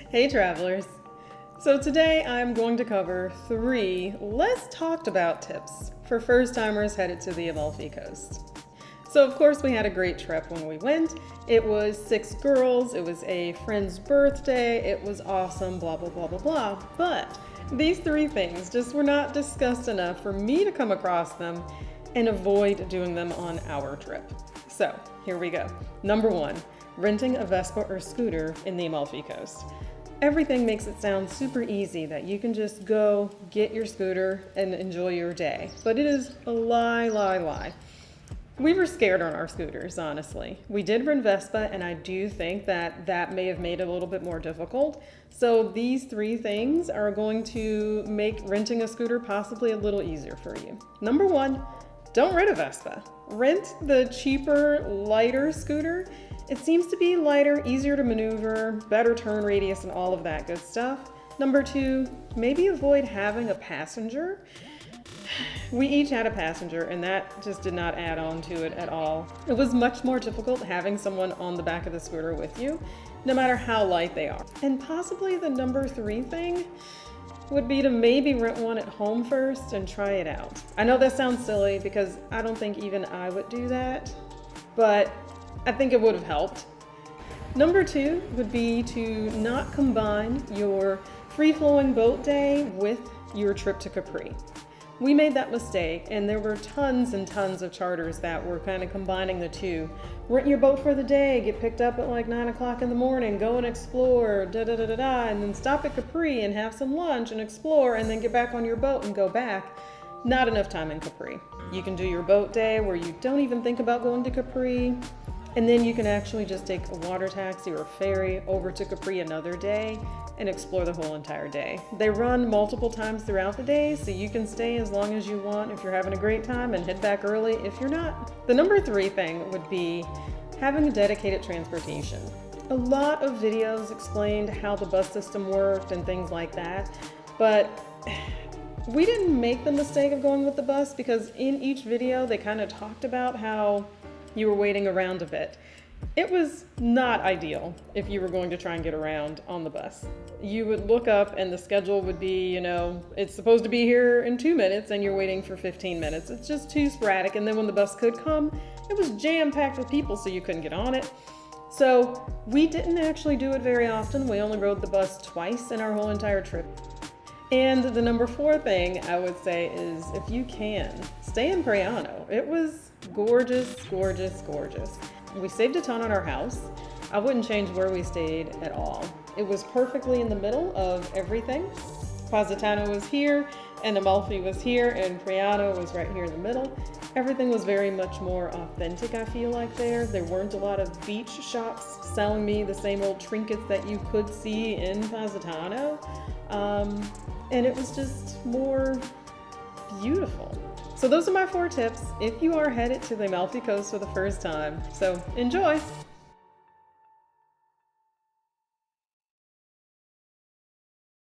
Hey travelers! So today I'm going to cover 3 less talked about tips for first timers headed to the Amalfi Coast. So of course we had a great trip when we went. It was 6 girls, it was a friend's birthday, it was awesome, blah blah blah blah blah. But these 3 things just were not discussed enough for me to come across them and avoid doing them on our trip. So here we go. Number 1, renting a Vespa or scooter in the Amalfi Coast. Everything makes it sound super easy that you can just go get your scooter and enjoy your day. But it is a lie. We were scared on our scooters, honestly. We did rent Vespa, and I do think that may have made it a little bit more difficult. So these 3 things are going to make renting a scooter possibly a little easier for you. Number 1, don't rent a Vespa. Rent the cheaper, lighter scooter. It seems to be lighter, easier to maneuver, better turn radius, and all of that good stuff. Number 2, maybe avoid having a passenger. We each had a passenger, and that just did not add on to it at all. It was much more difficult having someone on the back of the scooter with you, no matter how light they are. And possibly the number 3 thing would be to maybe rent one at home first and try it out. I know that sounds silly because I don't think even I would do that, but I think it would have helped. Number 2 would be to not combine your free-flowing boat day with your trip to Capri. We made that mistake, and there were tons and tons of charters that were kind of combining the 2. Rent your boat for the day, get picked up at like 9 o'clock in the morning, go and explore, and then stop at Capri and have some lunch and explore, and then get back on your boat and go back. Not enough time in Capri. You can do your boat day where you don't even think about going to Capri, and then you can actually just take a water taxi or a ferry over to Capri another day and explore the whole entire day. They run multiple times throughout the day, so you can stay as long as you want if you're having a great time and head back early if you're not. The number 3 thing would be having a dedicated transportation. A lot of videos explained how the bus system worked and things like that, but we didn't make the mistake of going with the bus because in each video they kind of talked about how you were waiting around a bit. It was not ideal if you were going to try and get around on the bus. You would look up and the schedule would be, it's supposed to be here in 2 minutes and you're waiting for 15 minutes. It's just too sporadic. And then when the bus could come, it was jam-packed with people, so you couldn't get on it. So we didn't actually do it very often. We only rode the bus twice in our whole entire trip. And the number 4 thing I would say is, if you can, stay in Praiano. It was gorgeous. We saved a ton on our house. I wouldn't change where we stayed at all. It was perfectly in the middle of everything. Positano was here, and Amalfi was here, and Praiano was right here in the middle. Everything was very much more authentic, I feel like there. There weren't a lot of beach shops selling me the same old trinkets that you could see in Positano. And it was just more beautiful. So those are my 4 tips if you are headed to the Amalfi Coast for the first time. So enjoy!